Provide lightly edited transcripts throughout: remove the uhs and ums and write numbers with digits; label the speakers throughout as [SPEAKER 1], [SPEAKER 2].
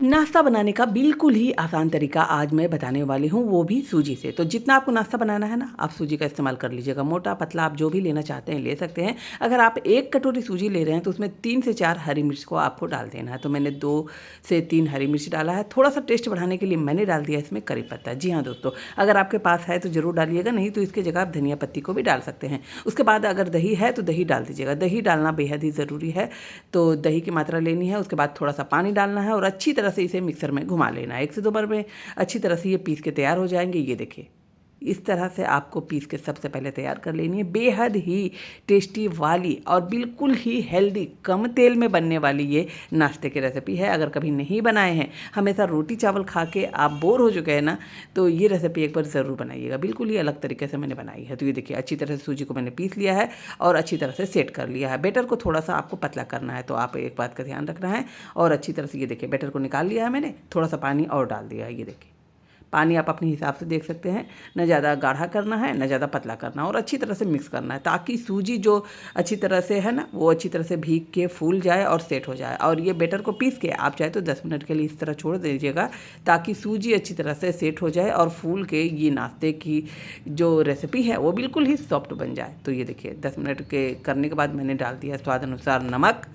[SPEAKER 1] नाश्ता बनाने का बिल्कुल ही आसान तरीका आज मैं बताने वाली हूँ, वो भी सूजी से। तो जितना आपको नाश्ता बनाना है ना, आप सूजी का इस्तेमाल कर लीजिएगा। मोटा पतला आप जो भी लेना चाहते हैं ले सकते हैं। अगर आप 1 कटोरी सूजी ले रहे हैं तो उसमें 3 से 4 हरी मिर्च को आपको डाल देना है। तो मैंने 2 से 3 हरी मिर्च डाला है। थोड़ा-सा टेस्ट बढ़ाने के लिए मैंने डाल दिया इसमें करी पत्ता। जी हाँ दोस्तों, अगर आपके पास है तो ज़रूर डालिएगा, नहीं तो इसकी जगह आप धनिया पत्ती को भी डाल सकते हैं। उसके बाद अगर दही है तो दही डाल दीजिएगा। दही डालना बेहद ही ज़रूरी है। तो दही की मात्रा लेनी है, उसके बाद थोड़ा-सा पानी डालना है और अच्छी तरह से इसे मिक्सर में घुमा लेना है। 1 से 2 बार में अच्छी तरह से ये पीस के तैयार हो जाएंगे। ये देखिए, इस तरह से आपको पीस के सबसे पहले तैयार कर लेनी है। बेहद ही टेस्टी वाली और बिल्कुल ही हेल्दी, कम तेल में बनने वाली ये नाश्ते की रेसिपी है। अगर कभी नहीं बनाए हैं, हमेशा रोटी चावल खा के आप बोर हो चुके हैं ना, तो ये रेसिपी एक बार ज़रूर बनाइएगा। बिल्कुल ही अलग तरीके से मैंने बनाई है। तो ये देखिए, अच्छी तरह से सूजी को मैंने पीस लिया है और अच्छी तरह से सेट कर लिया है। बैटर को थोड़ा सा आपको पतला करना है, तो आप एक बात का ध्यान रखना है। और अच्छी तरह से ये देखिए, बैटर को निकाल लिया है मैंने, थोड़ा सा पानी और डाल दिया है। ये देखिए, पानी आप अपने हिसाब से देख सकते हैं। न ज़्यादा गाढ़ा करना है, न ज़्यादा पतला करना है, और अच्छी तरह से मिक्स करना है ताकि सूजी जो अच्छी तरह से है ना, वो अच्छी तरह से भीग के फूल जाए और सेट हो जाए। और ये बैटर को पीस के आप चाहे तो 10 मिनट के लिए इस तरह छोड़ दीजिएगा ताकि सूजी अच्छी तरह से सेट हो जाए और फूल के ये नाश्ते की जो रेसिपी है वो बिल्कुल ही सॉफ्ट बन जाए। तो ये देखिए, 10 मिनट के करने के बाद मैंने डाल दिया स्वाद अनुसार नमक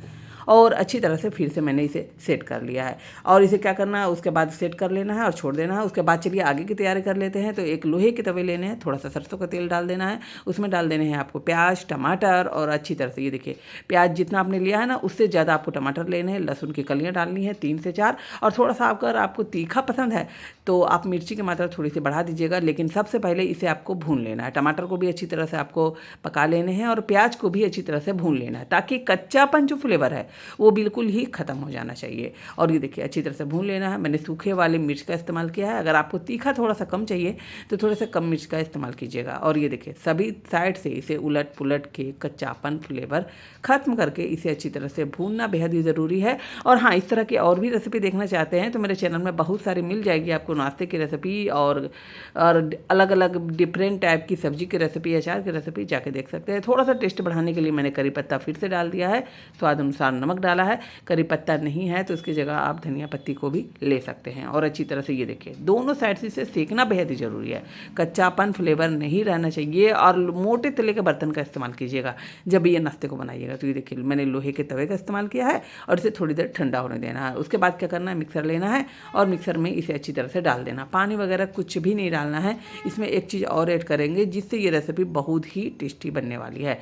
[SPEAKER 1] और अच्छी तरह से फिर से मैंने इसे सेट कर लिया है। और इसे क्या करना है, उसके बाद सेट कर लेना है और छोड़ देना है। उसके बाद चलिए आगे की तैयारी कर लेते हैं। तो एक लोहे के तवे लेने हैं, थोड़ा सा सरसों का तेल डाल देना है। उसमें डाल देने हैं आपको प्याज, टमाटर और अच्छी तरह से ये देखिए, प्याज जितना आपने लिया है ना, उससे ज़्यादा आपको टमाटर लेने हैं। लहसुन की कलियाँ डालनी है 3 से 4। और थोड़ा सा अगर आपको तीखा पसंद है तो आप मिर्ची की मात्रा थोड़ी सी बढ़ा दीजिएगा, लेकिन सबसे पहले इसे आपको भून लेना है। टमाटर को भी अच्छी तरह से आपको पका लेने हैं और प्याज को भी अच्छी तरह से भून लेना है ताकि कच्चापन जो फ्लेवर है वो बिल्कुल ही ख़त्म हो जाना चाहिए। और ये देखिए, अच्छी तरह से भून लेना है। मैंने सूखे वाले मिर्च का इस्तेमाल किया है। अगर आपको तीखा थोड़ा सा कम चाहिए तो थोड़ा सा कम मिर्च का इस्तेमाल कीजिएगा। और ये देखिए, सभी साइड से इसे उलट पुलट के कच्चापन फ्लेवर ख़त्म करके इसे अच्छी तरह से भूनना बेहद ही ज़रूरी है। और हाँ, इस तरह की और भी रेसिपी देखना चाहते हैं तो मेरे चैनल में बहुत सारी मिल जाएगी आपको, नाश्ते की रेसिपी और अलग अलग डिफरेंट टाइप की सब्जी की रेसिपी, अचार की रेसिपी, जाके देख सकते हैं। थोड़ा सा टेस्ट बढ़ाने के लिए मैंने करी पत्ता फिर से डाल दिया है, स्वाद अनुसार नमक डाला है। करी पत्ता नहीं है तो उसकी जगह आप धनिया पत्ती को भी ले सकते हैं। और अच्छी तरह से ये देखिए, दोनों साइड से इसे सेकना बेहद ही ज़रूरी है। कच्चापन फ्लेवर नहीं रहना चाहिए। और मोटे तले के बर्तन का इस्तेमाल कीजिएगा जब ये नाश्ते को बनाइएगा। तो ये देखिए, मैंने लोहे के तवे का इस्तेमाल किया है और इसे थोड़ी देर ठंडा होने देना है। उसके बाद क्या करना है, मिक्सर लेना है और मिक्सर में इसे अच्छी तरह से डाल देना। पानी वगैरह कुछ भी नहीं डालना है। इसमें एक चीज़ और ऐड करेंगे जिससे ये रेसिपी बहुत ही टेस्टी बनने वाली है।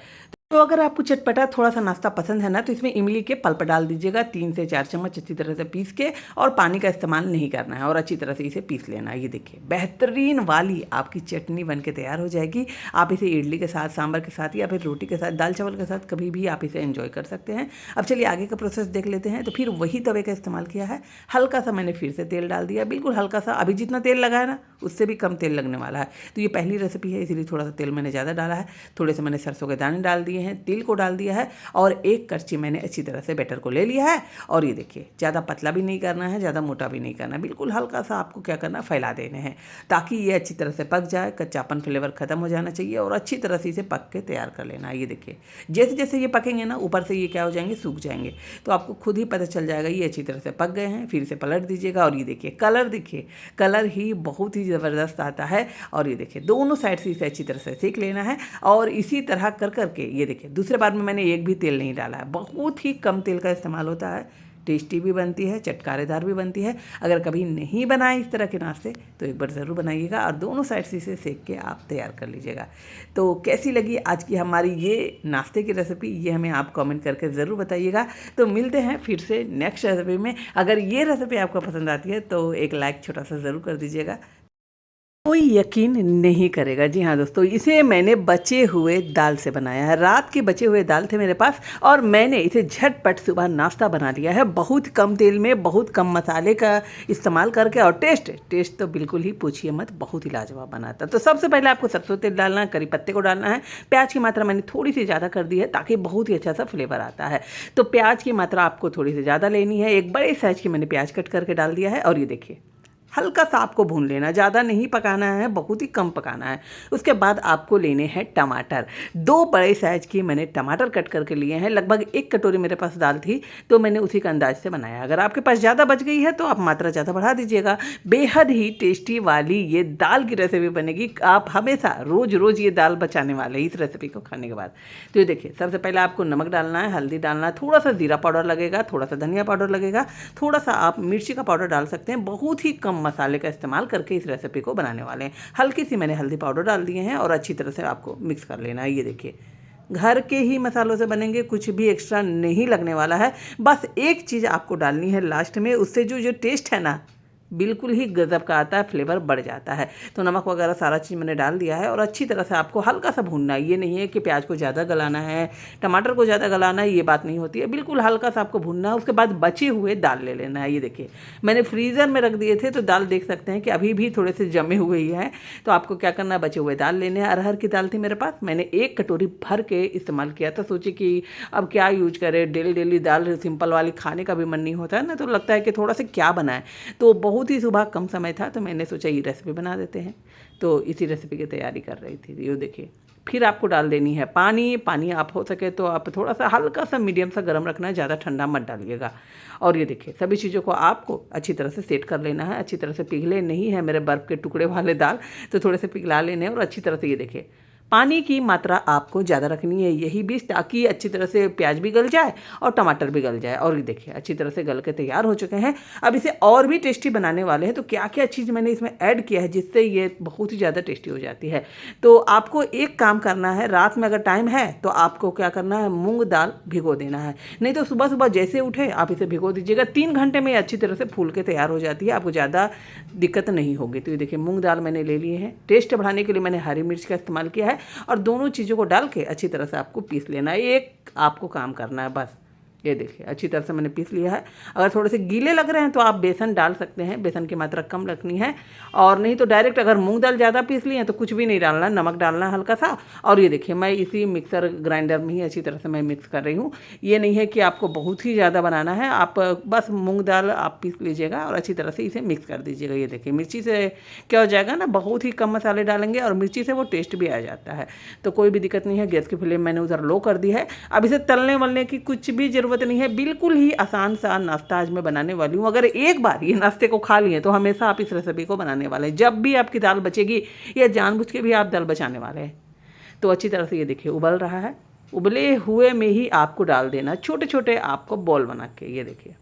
[SPEAKER 1] तो अगर आपको चटपटा थोड़ा सा नाश्ता पसंद है ना, तो इसमें इमली के पल्प डाल दीजिएगा 3 से 4 चम्मच अच्छी तरह से पीस के। और पानी का इस्तेमाल नहीं करना है और अच्छी तरह से इसे पीस लेना है। ये देखिए, बेहतरीन वाली आपकी चटनी बन के तैयार हो जाएगी। आप इसे इडली के साथ, सांभर के साथ या फिर रोटी के साथ, दाल चावल के साथ कभी भी आप इसे एंजॉय कर सकते हैं। अब चलिए आगे का प्रोसेस देख लेते हैं। तो फिर वही तवे का इस्तेमाल किया है। हल्का सा मैंने फिर से तेल डाल दिया, बिल्कुल हल्का सा। अभी जितना तेल लगा है ना, उससे भी कम तेल लगने वाला है। तो ये पहली रेसिपी है, इसीलिए थोड़ा सा तेल मैंने ज़्यादा डाला है। थोड़े से मैंने सरसों के दाने डाल दिए हैं, तिल को डाल दिया है और 1 करछी मैंने अच्छी तरह से बैटर को ले लिया है। और ये देखिए, ज़्यादा पतला भी नहीं करना है, ज़्यादा मोटा भी नहीं करना है, बिल्कुल हल्का सा आपको क्या करना है, फैला देने हैं ताकि ये अच्छी तरह से पक जाए। कच्चापन फ्लेवर खत्म हो जाना चाहिए और अच्छी तरह से इसे पक के तैयार कर लेना है। ये देखिए, जैसे जैसे ये पकेंगे ना, ऊपर से ये क्या हो जाएंगे, सूख जाएंगे। तो आपको खुद ही पता चल जाएगा ये अच्छी तरह से पक गए हैं। फिर से पलट दीजिएगा और ये देखिए, कलर देखिए, कलर ही बहुत ही ज़बरदस्त आता है। और ये देखिए, दोनों साइड से इसे अच्छी तरह से सेक लेना है। और इसी तरह कर करके ये देखिए, दूसरे बार में मैंने एक भी तेल नहीं डाला है, बहुत ही कम तेल का इस्तेमाल होता है। टेस्टी भी बनती है, चटकारेदार भी बनती है। अगर कभी नहीं बनाए इस तरह के नाश्ते तो एक बार ज़रूर बनाइएगा और दोनों साइड से इसे सेक के आप तैयार कर लीजिएगा। तो कैसी लगी आज की हमारी ये नाश्ते की रेसिपी, ये हमें आप कमेंट करके ज़रूर बताइएगा। तो मिलते हैं फिर से नेक्स्ट रेसिपी में। अगर ये रेसिपी आपको पसंद आती है तो एक लाइक छोटा सा ज़रूर कर दीजिएगा। कोई यकीन नहीं करेगा। जी हाँ दोस्तों, इसे मैंने बचे हुए दाल से बनाया है। रात के बचे हुए दाल थे मेरे पास और मैंने इसे झटपट सुबह नाश्ता बना लिया है, बहुत कम तेल में, बहुत कम मसाले का इस्तेमाल करके। और टेस्ट तो बिल्कुल ही पूछिए मत, बहुत ही लाजवाब बना था। तो सबसे पहले आपको सरसों तेल डालना है, करी पत्ते को डालना है। प्याज की मात्रा मैंने थोड़ी सी ज़्यादा कर दी है ताकि बहुत ही अच्छा सा फ्लेवर आता है। तो प्याज की मात्रा आपको थोड़ी सी ज़्यादा लेनी है। एक बड़े साइज़ की मैंने प्याज कट करके डाल दिया है। और ये देखिए, हल्का सा आपको भून लेना, ज़्यादा नहीं पकाना है, बहुत ही कम पकाना है। उसके बाद आपको लेने हैं टमाटर। 2 बड़े साइज़ की मैंने टमाटर कट करके लिए हैं। लगभग 1 कटोरी मेरे पास दाल थी, तो मैंने उसी का अंदाज़ से बनाया। अगर आपके पास ज़्यादा बच गई है तो आप मात्रा ज़्यादा बढ़ा दीजिएगा। बेहद ही टेस्टी वाली ये दाल की रेसिपी बनेगी। आप हमेशा रोज़ रोज़ ये दाल बचाने वाले इस रेसिपी को खाने के बाद। तो ये देखिए, सबसे पहले आपको नमक डालना है, हल्दी डालना है, थोड़ा सा ज़ीरा पाउडर लगेगा, थोड़ा सा धनिया पाउडर लगेगा, थोड़ा सा आप मिर्ची का पाउडर डाल सकते हैं। बहुत ही कम मसाले का इस्तेमाल करके इस रेसिपी को बनाने वाले हैं। हल्की सी मैंने हल्दी पाउडर डाल दिए हैं और अच्छी तरह से आपको मिक्स कर लेना है। ये देखिए, घर के ही मसालों से बनेंगे, कुछ भी एक्स्ट्रा नहीं लगने वाला है। बस एक चीज़ आपको डालनी है लास्ट में, उससे जो जो टेस्ट है ना, बिल्कुल ही गज़ब का आता है, फ्लेवर बढ़ जाता है। तो नमक वगैरह सारा चीज़ मैंने डाल दिया है और अच्छी तरह से आपको हल्का सा भूनना है। ये नहीं है कि प्याज को ज़्यादा गलाना है, टमाटर को ज़्यादा गलाना है, ये बात नहीं होती है। बिल्कुल हल्का सा आपको भूनना है। उसके बाद बचे हुए दाल ले लेना है। ये देखिए, मैंने फ्रीज़र में रख दिए थे, तो दाल देख सकते हैं कि अभी भी थोड़े से जमे हुए ही हैं। तो आपको क्या करना है, बचे हुए दाल लेने हैं। अरहर की दाल थी मेरे पास, मैंने 1 कटोरी भर के इस्तेमाल किया था। सोचे कि अब क्या यूज करें, डेली डेली दाल सिंपल वाली खाने का भी मन नहीं होता है ना, तो लगता है कि थोड़ा सा क्या बनाएं। तो बहुत ही सुबह कम समय था, तो मैंने सोचा ये रेसिपी बना देते हैं। तो इसी रेसिपी की तैयारी कर रही थी। ये देखिए, फिर आपको डाल देनी है पानी। पानी आप हो सके तो आप थोड़ा सा हल्का सा मीडियम सा गर्म रखना है, ज़्यादा ठंडा मत डालिएगा। और ये देखिए, सभी चीज़ों को आपको अच्छी तरह से सेट कर लेना है। अच्छी तरह से पिघले नहीं है मेरे बर्फ़ के टुकड़े वाले दाल, तो थोड़े से पिघला लेने हैं और अच्छी तरह से। ये देखिए, पानी की मात्रा आपको ज़्यादा रखनी है यही बीच, ताकि अच्छी तरह से प्याज भी गल जाए और टमाटर भी गल जाए। और ये देखिए, अच्छी तरह से गल के तैयार हो चुके हैं। अब इसे और भी टेस्टी बनाने वाले हैं। तो क्या क्या चीज़ मैंने इसमें ऐड किया है जिससे ये बहुत ही ज़्यादा टेस्टी हो जाती है। तो आपको एक काम करना है, रात में अगर टाइम है तो आपको क्या करना है, मूंग दाल भिगो देना है। नहीं तो सुबह सुबह जैसे उठे आप इसे भिगो दीजिएगा। 3 घंटे में अच्छी तरह से फूल के तैयार हो जाती है, आपको ज़्यादा दिक्कत नहीं होगी। तो ये देखिए, मूंग दाल मैंने ले लिए हैं। टेस्ट बढ़ाने के लिए मैंने हरी मिर्च का इस्तेमाल किया है और दोनों चीज़ों को डाल के अच्छी तरह से आपको पीस लेना है। एक आपको काम करना है बस। ये देखिए, अच्छी तरह से मैंने पीस लिया है। अगर थोड़े से गीले लग रहे हैं तो आप बेसन डाल सकते हैं, बेसन की मात्रा कम रखनी है। और नहीं तो डायरेक्ट अगर मूंग दाल ज़्यादा पीस ली है तो कुछ भी नहीं डालना, नमक डालना है हल्का सा। और ये देखिए, मैं इसी मिक्सर ग्राइंडर में ही अच्छी तरह से मैं मिक्स कर रही हूँ। ये नहीं है कि आपको बहुत ही ज़्यादा बनाना है, आप बस मूँग दाल आप पीस लीजिएगा और अच्छी तरह से इसे मिक्स कर दीजिएगा। ये देखिए, मिर्ची से क्या हो जाएगा ना, बहुत ही कम मसाले डालेंगे और मिर्ची से वो टेस्ट भी आ जाता है। तो कोई भी दिक्कत नहीं है। गैस की फ्लेम मैंने उधर लो कर दी है। अब इसे तलने वलने की कुछ भी ज़रूरत नहीं है। बिल्कुल ही आसान सा नाश्ता आज मैं बनाने वाली हूँ। अगर एक बार ये नाश्ते को खा लिए तो हमेशा आप इस रेसिपी को बनाने वाले हैं। जब भी आपकी दाल बचेगी या जानबूझ के भी आप दाल बचाने वाले हैं। तो अच्छी तरह से ये देखिए, उबल रहा है। उबले हुए में ही आपको डाल देना छोटे छोटे आपको बॉल बना के। ये देखिए,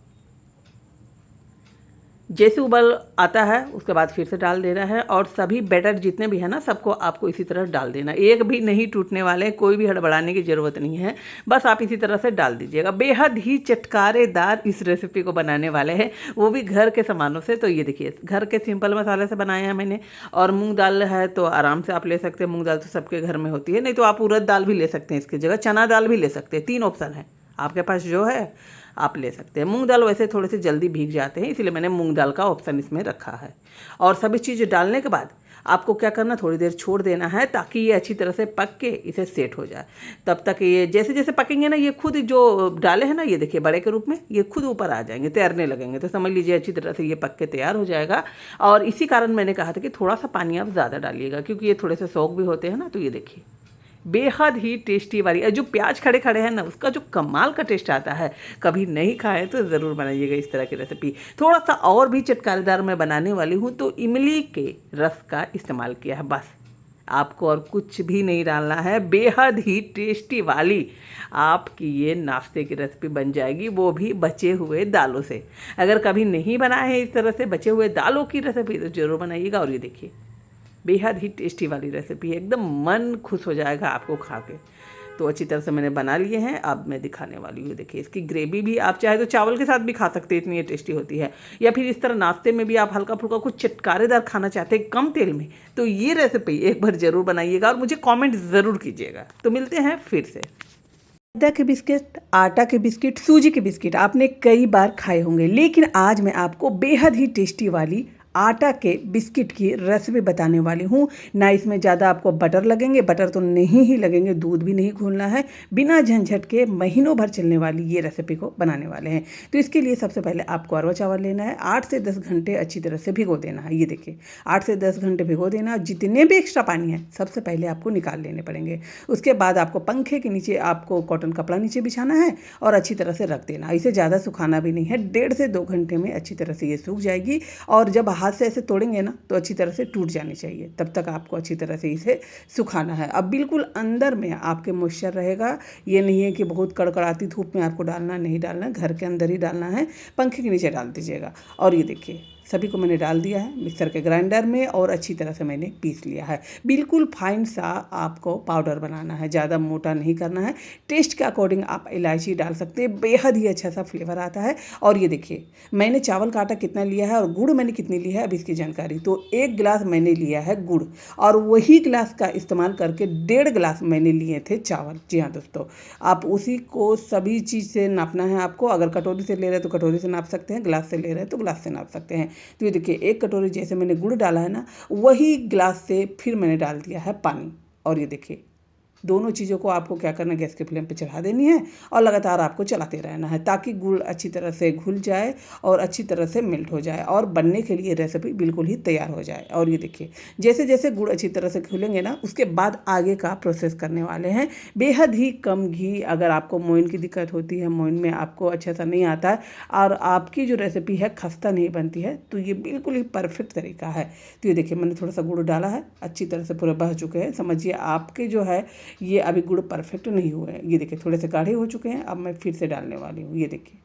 [SPEAKER 1] जैसे उबल आता है उसके बाद फिर से डाल देना है और सभी बैटर जितने भी है ना, सबको आपको इसी तरह डाल देना। एक भी नहीं टूटने वाले, कोई भी हड़बड़ाने की ज़रूरत नहीं है। बस आप इसी तरह से डाल दीजिएगा। बेहद ही चटकारेदार इस रेसिपी को बनाने वाले हैं, वो भी घर के सामानों से। तो ये देखिए, घर के सिंपल मसाले से बनाए हैं मैंने। और मूंग दाल है तो आराम से आप ले सकते हैं। मूंग दाल तो सबके घर में होती है। नहीं तो आप उड़द दाल भी ले सकते हैं इसकी जगह, चना दाल भी ले सकते हैं। 3 ऑप्शन है आपके पास, जो है आप ले सकते हैं। मूंग दाल वैसे थोड़े से जल्दी भीग जाते हैं, इसलिए मैंने मूंग दाल का ऑप्शन इसमें रखा है। और सभी चीज़ डालने के बाद आपको क्या करना, थोड़ी देर छोड़ देना है ताकि ये अच्छी तरह से पक के इसे सेट हो जाए। तब तक ये जैसे जैसे पकेंगे ना, ये खुद जो डाले हैं ना, ये देखिए बड़े के रूप में, ये खुद ऊपर आ जाएंगे, तैरने लगेंगे। तो समझ लीजिए अच्छी तरह से ये पक के तैयार हो जाएगा। और इसी कारण मैंने कहा था कि थोड़ा सा पानी आप ज़्यादा डालिएगा, क्योंकि ये थोड़े से सौग भी होते हैं ना। तो ये देखिए, बेहद ही टेस्टी वाली, जो प्याज खड़े खड़े हैं ना, उसका जो कमाल का टेस्ट आता है। कभी नहीं खाए तो ज़रूर बनाइएगा इस तरह की रेसिपी। थोड़ा सा और भी चटकारेदार मैं बनाने वाली हूँ, तो इमली के रस का इस्तेमाल किया है। बस आपको और कुछ भी नहीं डालना है। बेहद ही टेस्टी वाली आपकी ये नाश्ते की रेसिपी बन जाएगी, वो भी बचे हुए दालों से। अगर कभी नहीं बनाए हैं इस तरह से बचे हुए दालों की रेसिपी तो ज़रूर बनाइएगा। और ये देखिए, बेहद ही टेस्टी वाली रेसिपी है, एकदम मन खुश हो जाएगा आपको खा के। तो अच्छी तरह से मैंने बना लिए हैं, अब मैं दिखाने वाली हूँ। देखिए, इसकी ग्रेवी भी आप चाहे तो चावल के साथ भी खा सकते हैं, इतनी ये टेस्टी होती है। या फिर इस तरह नाश्ते में भी आप हल्का फुल्का कुछ चटकारेदार खाना चाहते हैं कम तेल में, तो ये रेसिपी एक बार ज़रूर बनाइएगा और मुझे कॉमेंट ज़रूर कीजिएगा। तो मिलते हैं फिर से। मैदा के बिस्किट, आटा के बिस्किट, सूजी के बिस्किट आपने कई बार खाए होंगे, लेकिन आज मैं आपको बेहद ही टेस्टी वाली आटा के बिस्किट की रेसिपी बताने वाली हूँ। ना इसमें ज़्यादा आपको बटर लगेंगे, बटर तो नहीं ही लगेंगे, दूध भी नहीं घोलना है, बिना झंझट के महीनों भर चलने वाली ये रेसिपी को बनाने वाले हैं। तो इसके लिए सबसे पहले आपको अरवा चावल लेना है, 8 से 10 घंटे अच्छी तरह से भिगो देना है। ये देखिए 8 से 10 घंटे भिगो देना। जितने भी एक्स्ट्रा पानी है सबसे पहले आपको निकाल लेने पड़ेंगे। उसके बाद आपको पंखे के नीचे आपको कॉटन कपड़ा नीचे बिछाना है और अच्छी तरह से रख देना। इसे ज़्यादा सुखाना भी नहीं है, 1.5 से 2 घंटे में अच्छी तरह से ये सूख जाएगी। और जब हाथ से ऐसे तोड़ेंगे ना तो अच्छी तरह से टूट जानी चाहिए, तब तक आपको अच्छी तरह से इसे सुखाना है। अब बिल्कुल अंदर में आपके मॉइस्चर रहेगा, ये नहीं है कि बहुत कड़कड़ाती धूप में आपको डालना, नहीं डालना, घर के अंदर ही डालना है, पंखे के नीचे डाल दीजिएगा। और ये देखिए सभी को मैंने डाल दिया है मिक्सर के ग्राइंडर में और अच्छी तरह से मैंने पीस लिया है। बिल्कुल फाइन सा आपको पाउडर बनाना है, ज़्यादा मोटा नहीं करना है। टेस्ट के अकॉर्डिंग आप इलायची डाल सकते हैं, बेहद ही अच्छा सा फ्लेवर आता है। और ये देखिए मैंने चावल का आटा कितना लिया है और गुड़ मैंने कितनी लिया है अब इसकी जानकारी। तो 1 गिलास मैंने लिया है गुड़ और वही गिलास का इस्तेमाल करके 1.5 गिलास मैंने लिए थे चावल। जी हाँ दोस्तों, आप उसी को सभी चीज़ से नापना है आपको। अगर कटोरी से ले रहे हैं तो कटोरी से नाप सकते हैं, गिलास से ले रहे हैं तो गिलास से नाप सकते हैं। तो ये देखिए 1 कटोरी जैसे मैंने गुड़ डाला है ना, वही गिलास से फिर मैंने डाल दिया है पानी। और ये देखिए दोनों चीज़ों को आपको क्या करना है, गैस के फ्लेम पे चढ़ा देनी है और लगातार आपको चलाते रहना है ताकि गुड़ अच्छी तरह से घुल जाए और अच्छी तरह से मेल्ट हो जाए और बनने के लिए रेसिपी बिल्कुल ही तैयार हो जाए। और ये देखिए जैसे जैसे गुड़ अच्छी तरह से घुलेंगे ना, उसके बाद आगे का प्रोसेस करने वाले हैं। बेहद ही कम घी, अगर आपको मोइन की दिक्कत होती है, मोइन में आपको अच्छा सा नहीं आता है और आपकी जो रेसिपी है खस्ता नहीं बनती है, तो ये बिल्कुल ही परफेक्ट तरीका है। तो ये देखिए मैंने थोड़ा सा गुड़ डाला है, अच्छी तरह से पूरे बह चुके हैं। समझिए आपके जो है ये अभी गुड़ परफेक्ट नहीं हुए हैं। ये देखिए थोड़े से गाढ़े हो चुके हैं। अब मैं फिर से डालने वाली हूँ। ये देखिए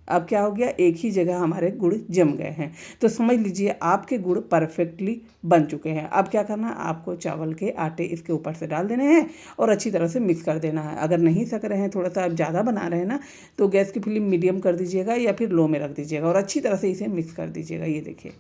[SPEAKER 1] अब क्या हो गया, एक ही जगह हमारे गुड़ जम गए हैं। तो समझ लीजिए आपके गुड़ परफेक्टली बन चुके हैं। अब क्या करना है, आपको चावल के आटे इसके ऊपर से डाल देने हैं और अच्छी तरह से मिक्स कर देना है। अगर नहीं सक रहे हैं, थोड़ा सा आप ज़्यादा बना रहे हैं ना, तो गैस की फ्लेम मीडियम कर दीजिएगा या फिर लो में रख दीजिएगा और अच्छी तरह से इसे मिक्स कर दीजिएगा। ये देखिए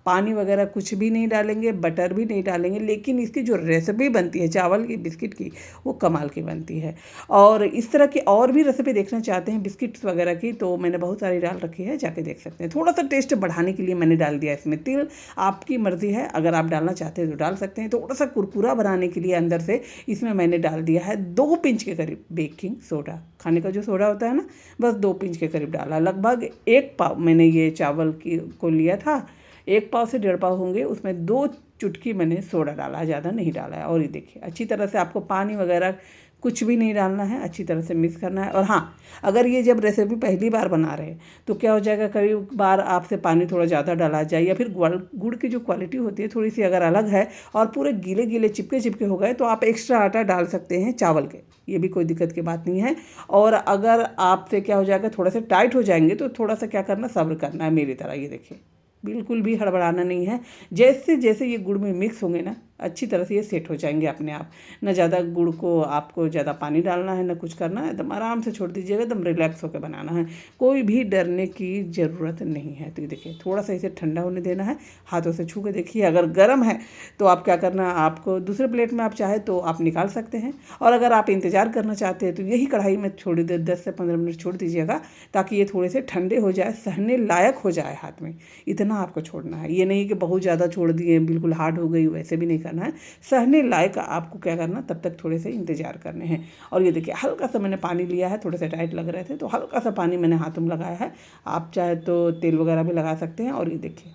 [SPEAKER 1] पानी वगैरह कुछ भी नहीं डालेंगे, बटर भी नहीं डालेंगे, लेकिन इसकी जो रेसिपी बनती है चावल की बिस्किट की, वो कमाल की बनती है। और इस तरह की और भी रेसिपी देखना चाहते हैं बिस्किट्स वगैरह की, तो मैंने बहुत सारी डाल रखी है, जाके देख सकते हैं। थोड़ा सा टेस्ट बढ़ाने के लिए मैंने डाल दिया इसमें तिल, आपकी मर्ज़ी है, अगर आप डालना चाहते हैं तो डाल सकते हैं। थोड़ा सा कुरकुरा बनाने के लिए अंदर से इसमें मैंने डाल दिया है 2 पिंच के करीब बेकिंग सोडा, खाने का जो सोडा होता है ना, बस 2 पिंच के करीब डाला। लगभग 1 पाव मैंने ये चावल को लिया था, 1 पाव से 1.5 पाव होंगे, उसमें 2 चुटकी मैंने सोडा डाला है, ज़्यादा नहीं डाला है। और ये देखिए अच्छी तरह से आपको पानी वगैरह कुछ भी नहीं डालना है, अच्छी तरह से मिक्स करना है। और हाँ, अगर ये जब रेसिपी पहली बार बना रहे हैं तो क्या हो जाएगा, कई बार आपसे पानी थोड़ा ज़्यादा डाला जाए या फिर गुड़ की जो क्वालिटी होती है थोड़ी सी अगर अलग है और पूरे गीले गीले चिपके चिपके हो गए, तो आप एक्स्ट्रा आटा डाल सकते हैं चावल के, ये भी कोई दिक्कत की बात नहीं है। और अगर आपसे क्या हो जाएगा, थोड़ा सा टाइट हो जाएंगे, तो थोड़ा सा क्या करना, सब्र करना है मेरी तरह। ये देखिए बिल्कुल भी हड़बड़ाना नहीं है। जैसे जैसे ये गुड़ में मिक्स होंगे ना, अच्छी तरह से ये सेट हो जाएंगे अपने आप। न ज़्यादा गुड़ को आपको ज़्यादा पानी डालना है, न कुछ करना है, एकदम आराम से छोड़ दीजिएगा, एकदम रिलैक्स होकर बनाना है, कोई भी डरने की ज़रूरत नहीं है। तो ये देखिए थोड़ा सा इसे ठंडा होने देना है, हाथों से छू के देखिए। अगर गर्म है तो आप क्या करना, आपको दूसरे प्लेट में आप चाहे तो आप निकाल सकते हैं, और अगर आप इंतज़ार करना चाहते हैं तो यही कढ़ाई में छोड़ दे 10 से 15 मिनट छोड़ दीजिएगा, ताकि ये थोड़े से ठंडे हो जाए, सहने लायक हो जाए हाथ में। इतना आपको छोड़ना है, ये नहीं कि बहुत ज़्यादा छोड़ दिए बिल्कुल हार्ड हो गई, वैसे भी नहीं करना है। सहने लायक आपको क्या करना, तब तक थोड़े से इंतज़ार करने हैं। और ये देखिए हल्का सा मैंने पानी लिया है, थोड़े से टाइट लग रहे थे तो हल्का सा पानी मैंने हाथों में लगाया है। आप चाहे तो तेल वगैरह भी लगा सकते हैं। और ये देखिए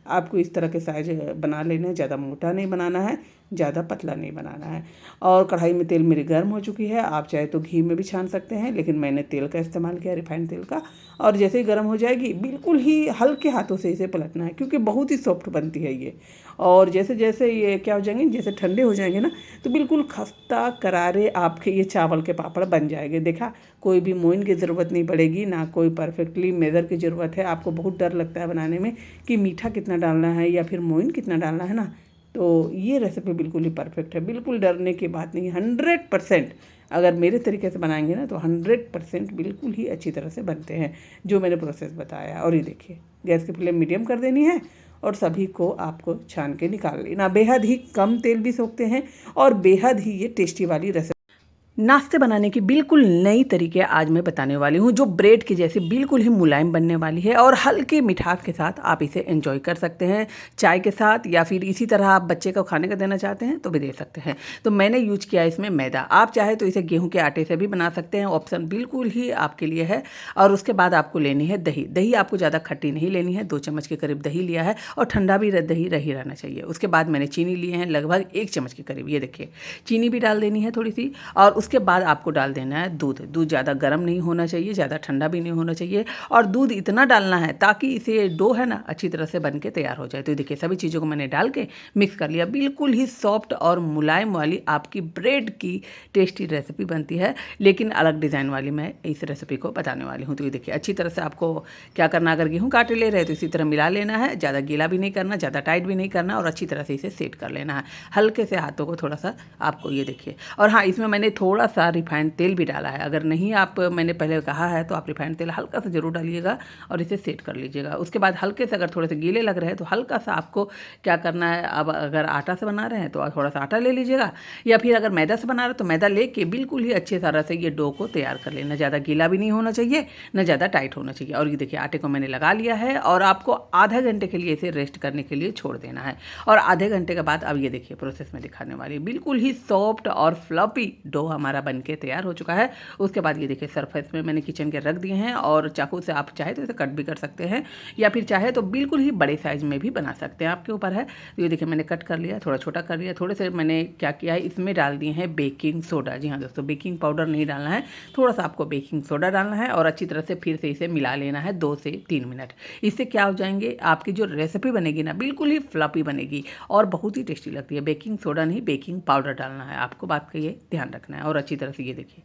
[SPEAKER 1] आपको इस तरह के साइज बना लेना है, ज़्यादा मोटा नहीं बनाना है, ज़्यादा पतला नहीं बनाना है। और कढ़ाई में तेल मेरी गर्म हो चुकी है, आप चाहे तो घी में भी छान सकते हैं, लेकिन मैंने तेल का इस्तेमाल किया, रिफाइंड तेल का। और जैसे ही गर्म हो जाएगी, बिल्कुल ही हल्के हाथों से इसे पलटना है, क्योंकि बहुत ही सॉफ्ट बनती है ये। और जैसे जैसे ये क्या हो जाएंगे, जैसे ठंडे हो जाएंगे ना, तो बिल्कुल खस्ता करारे आपके ये चावल के पापड़ बन जाएंगे। देखा, कोई भी मोइन की ज़रूरत नहीं पड़ेगी, ना कोई परफेक्टली मेज़र की ज़रूरत है। आपको बहुत डर लगता है बनाने में कि मीठा कितना डालना है या फिर मोइन कितना डालना है ना, तो ये रेसिपी बिल्कुल ही परफेक्ट है, बिल्कुल डरने की बात नहीं है। 100% अगर मेरे तरीके से बनाएंगे ना, तो 100% बिल्कुल ही अच्छी तरह से बनते हैं, जो मैंने प्रोसेस बताया। और ये देखिए गैस की फ्लेम मीडियम कर देनी है और सभी को आपको छान के निकाल लेना। बेहद ही कम तेल भी सोखते हैं और बेहद ही ये टेस्टी वाली रेसिपी नाश्ते बनाने की बिल्कुल नई तरीके आज मैं बताने वाली हूँ, जो ब्रेड के जैसे बिल्कुल ही मुलायम बनने वाली है और हल्के मिठास के साथ आप इसे एंजॉय कर सकते हैं चाय के साथ, या फिर इसी तरह आप बच्चे को खाने का देना चाहते हैं तो भी दे सकते हैं। तो मैंने यूज किया इसमें मैदा, आप चाहे तो इसे गेहूं के आटे से भी बना सकते हैं, ऑप्शन बिल्कुल ही आपके लिए है। और उसके बाद आपको लेनी है दही। दही आपको ज़्यादा खट्टी नहीं लेनी है, 2 चम्मच के करीब दही लिया है और ठंडा भी दही रही रहना चाहिए। उसके बाद मैंने चीनी लिए हैं लगभग 1 चम्मच के करीब, ये देखिए चीनी भी डाल देनी है थोड़ी सी। और उसके बाद आपको डाल देना है दूध। दूध ज़्यादा गर्म नहीं होना चाहिए, ज़्यादा ठंडा भी नहीं होना चाहिए, और दूध इतना डालना है ताकि इसे डो है ना अच्छी तरह से बन के तैयार हो जाए। तो देखिए सभी चीज़ों को मैंने डाल के मिक्स कर लिया, बिल्कुल ही सॉफ्ट और मुलायम वाली आपकी ब्रेड की टेस्टी रेसिपी बनती है, लेकिन अलग डिज़ाइन वाली मैं इस रेसिपी को बताने वाली हूँ। तो ये देखिए अच्छी तरह से आपको क्या करना, अगर गेहूँ का आटे ले रहे हैं तो इसी तरह मिला लेना है, ज़्यादा गीला भी नहीं करना, ज़्यादा टाइट भी नहीं करना, और अच्छी तरह से इसे सेट कर लेना है हल्के से हाथों को थोड़ा सा आपको, ये देखिए। और हाँ, इसमें मैंने थोड़ा सा रिफाइंड तेल भी डाला है, अगर नहीं आप मैंने पहले कहा है तो आप रिफाइंड तेल हल्का सा ज़रूर डालिएगा और इसे सेट कर लीजिएगा। उसके बाद हल्के से अगर थोड़े से गीले लग रहे हैं तो हल्का सा आपको क्या करना है, अब अगर आटा से बना रहे हैं तो थोड़ा सा आटा ले लीजिएगा, या फिर अगर मैदा से बना रहे हैं तो मैदा लेके बिल्कुल ही अच्छे तरह से ये डो को तैयार कर लेना। ज़्यादा गीला भी नहीं होना चाहिए, न ज़्यादा टाइट होना चाहिए। और ये देखिए आटे को मैंने लगा लिया है और आपको आधा घंटे के लिए इसे रेस्ट करने के लिए छोड़ देना है। और आधे घंटे के बाद अब ये देखिए प्रोसेस में दिखाने वाली बिल्कुल ही सॉफ्ट और फ्लफी डो हमारा बनके तैयार हो चुका है। उसके बाद ये देखिए सरफेस में मैंने किचन के रख दिए हैं, और चाकू से आप चाहे तो इसे कट भी कर सकते हैं, या फिर चाहे तो बिल्कुल ही बड़े साइज में भी बना सकते हैं, आपके ऊपर है। तो ये देखिए मैंने कट कर लिया, थोड़ा छोटा कर लिया। थोड़े से मैंने क्या किया है, इसमें डाल दिए हैं बेकिंग सोडा। जी हाँ दोस्तों, बेकिंग पाउडर नहीं डालना है, थोड़ा सा आपको बेकिंग सोडा डालना है और अच्छी तरह से फिर से इसे मिला लेना है 2 से 3 मिनट। इससे क्या हो जाएंगे, आपकी जो रेसिपी बनेगी ना बिल्कुल ही फ्लफी बनेगी और बहुत ही टेस्टी लगती है। बेकिंग सोडा नहीं, बेकिंग पाउडर डालना है, आपको बात का ये ध्यान रखना है। और अच्छी तरह से ये देखिए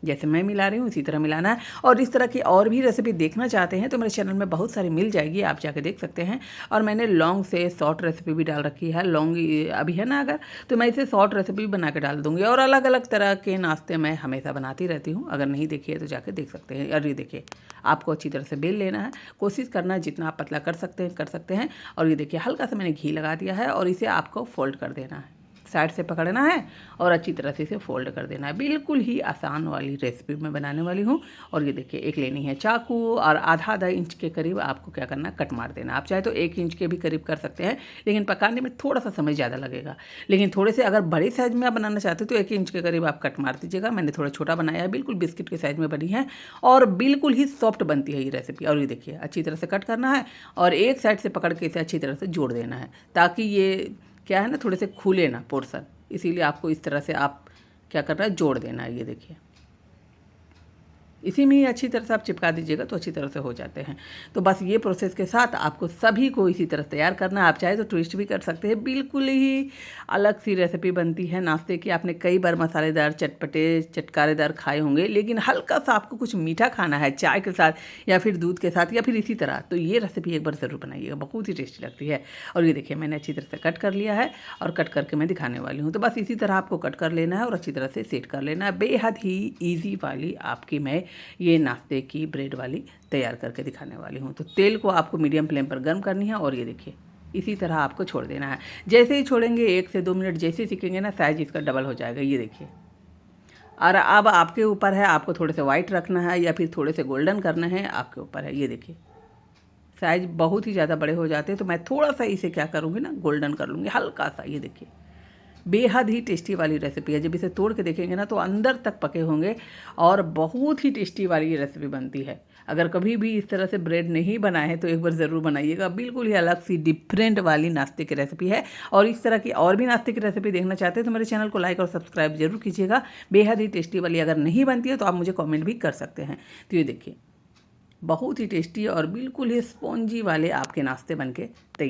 [SPEAKER 1] जैसे मैं मिला रही हूँ इसी तरह मिलाना है। और इस तरह की और भी रेसिपी देखना चाहते हैं तो मेरे चैनल में बहुत सारी मिल जाएगी, आप जाकर देख सकते हैं। और मैंने लौंग से शॉर्ट रेसिपी भी डाल रखी है, लौंग अभी है ना अगर, तो मैं इसे शॉर्ट रेसिपी बना के डाल दूँगी। और अलग अलग तरह के नाश्ते मैं हमेशा बनाती रहती हूँ, अगर नहीं देखिए तो जाकर देख सकते हैं। और ये देखिए आपको अच्छी तरह से बेल लेना है, कोशिश करना है जितना आप पतला कर सकते हैं। और ये देखिए हल्का सा मैंने घी लगा दिया है और इसे आपको फोल्ड कर देना है, साइड से पकड़ना है और अच्छी तरह से इसे फोल्ड कर देना है। बिल्कुल ही आसान वाली रेसिपी मैं बनाने वाली हूँ। और ये देखिए एक लेनी है चाकू, और आधा इंच के करीब आपको क्या करना है, कट मार देना। आप चाहे तो 1 इंच के भी करीब कर सकते हैं, लेकिन पकाने में थोड़ा सा समय ज़्यादा लगेगा। लेकिन थोड़े से अगर बड़े साइज़ में आप बनाना चाहते हो तो 1 इंच के करीब आप कट मार दीजिएगा। मैंने थोड़ा छोटा बनाया है, बिल्कुल बिस्किट के साइज़ में बनी है और बिल्कुल ही सॉफ्ट बनती है ये रेसिपी। और ये देखिए अच्छी तरह से कट करना है और एक साइड से पकड़ के इसे अच्छी तरह से जोड़ देना है, ताकि ये क्या है ना थोड़े से खुले ना पोर्शन, इसीलिए आपको इस तरह से आप क्या करना है, जोड़ देना है। ये देखिए इसी में ही अच्छी तरह से आप चिपका दीजिएगा तो अच्छी तरह से हो जाते हैं। तो बस ये प्रोसेस के साथ आपको सभी को इसी तरह तैयार करना है। आप चाहे तो ट्विस्ट भी कर सकते हैं, बिल्कुल ही अलग सी रेसिपी बनती है नाश्ते की। आपने कई बार मसालेदार चटपटे चटकारेदार खाए होंगे, लेकिन हल्का सा आपको कुछ मीठा खाना है चाय के साथ या फिर दूध के साथ या फिर इसी तरह, तो ये रेसिपी एक बार ज़रूर बनाइएगा, बहुत ही टेस्टी लगती है। और ये देखिए मैंने अच्छी तरह से कट कर लिया है और कट करके मैं दिखाने वाली हूँ। तो बस इसी तरह आपको कट कर लेना है और अच्छी तरह से सेट कर लेना है। बेहद ही ईजी वाली आपकी मैं ये नाश्ते की ब्रेड वाली तैयार करके दिखाने वाली हूँ। तो तेल को आपको मीडियम फ्लेम पर गर्म करनी है और ये देखिए इसी तरह आपको छोड़ देना है। जैसे ही छोड़ेंगे 1 से 2 मिनट जैसे ही सीखेंगे ना, साइज इसका डबल हो जाएगा। ये देखिए, और अब आपके ऊपर है, आपको थोड़े से वाइट रखना है या फिर थोड़े से गोल्डन करना है, आपके ऊपर है। ये देखिए साइज बहुत ही ज़्यादा बड़े हो जाते हैं तो मैं थोड़ा सा इसे क्या करूँगी ना, गोल्डन कर लूँगी हल्का सा। ये देखिए बेहद ही टेस्टी वाली रेसिपी है, जब इसे तोड़ के देखेंगे ना तो अंदर तक पके होंगे और बहुत ही टेस्टी वाली ये रेसिपी बनती है। अगर कभी भी इस तरह से ब्रेड नहीं बनाए हैं तो एक बार ज़रूर बनाइएगा, बिल्कुल ही अलग सी डिफरेंट वाली नाश्ते की रेसिपी है। और इस तरह की और भी नाश्ते की रेसिपी देखना चाहते हैं तो मेरे चैनल को लाइक और सब्सक्राइब जरूर कीजिएगा। बेहद ही टेस्टी वाली अगर नहीं बनती है तो आप मुझे कॉमेंट भी कर सकते हैं। तो ये देखिए बहुत ही टेस्टी और बिल्कुल ही स्पॉन्जी वाले आपके नाश्ते बनके तैयार।